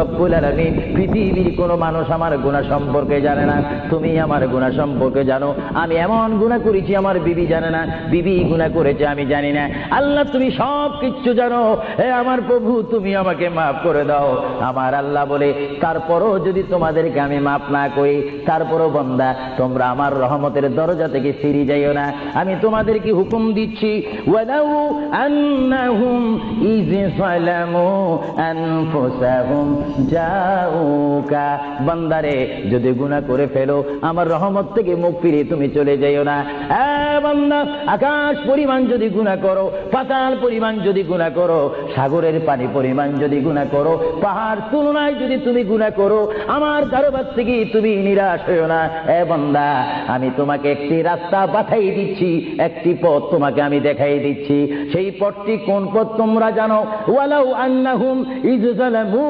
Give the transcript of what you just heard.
রব্বুল আলামিন পৃথিবীর কোনো মানুষ আমার গুনাহ সম্পর্কে জানে না, তুমি আমার গুনাহ সম্পর্কে জানো। আমি এমন গুনাহ করেছি আমার বিবি জানে না, বিবি গুনাহ করেছে আমি জানি না। আল্লাহ তুমি সব কিছু জানো, হে আমার প্রভু তুমি আমাকে মাফ করে দাও। আমার আল্লাহ বলে তারপরও যদি তোমাদেরকে আমি মাফ না করি, তারপরও বান্দা তোমরা আমার রহমতের দরজা থেকে ফিরে যাইও না। আমি তোমাদেরকে হুকুম দিচ্ছি, ওয়ালাউ আন্নাহুম ইয সালামু আনফুসাহুম জাউকা, বান্দারে যদি গুনাহ করে ফেলো আমার রহমত থেকে মুখ ফিরিয়ে তুমি চলে যাইও না। বান্দা আকাশ পরিমাণ যদি গুনাহ করো, পাতাল পরিমাণ যদি গুনাহ করো, সাগরের পানি পরিমাণ যদি গুনাহ করো, পাহাড় তুলনায় যদি তুমি গুনাহ করো, আমার দরবার থেকে তুমি নিরাশ হইও না। বান্দা আমি তোমাকে একটি রাস্তা বাতাই দিচ্ছি, একটি পথ তোমাকে আমি দেখাই দিচ্ছি। সেই পথটি কোন পথ তোমরা জানো? ওয়ালাউ আন্নাহুম ইয যালামু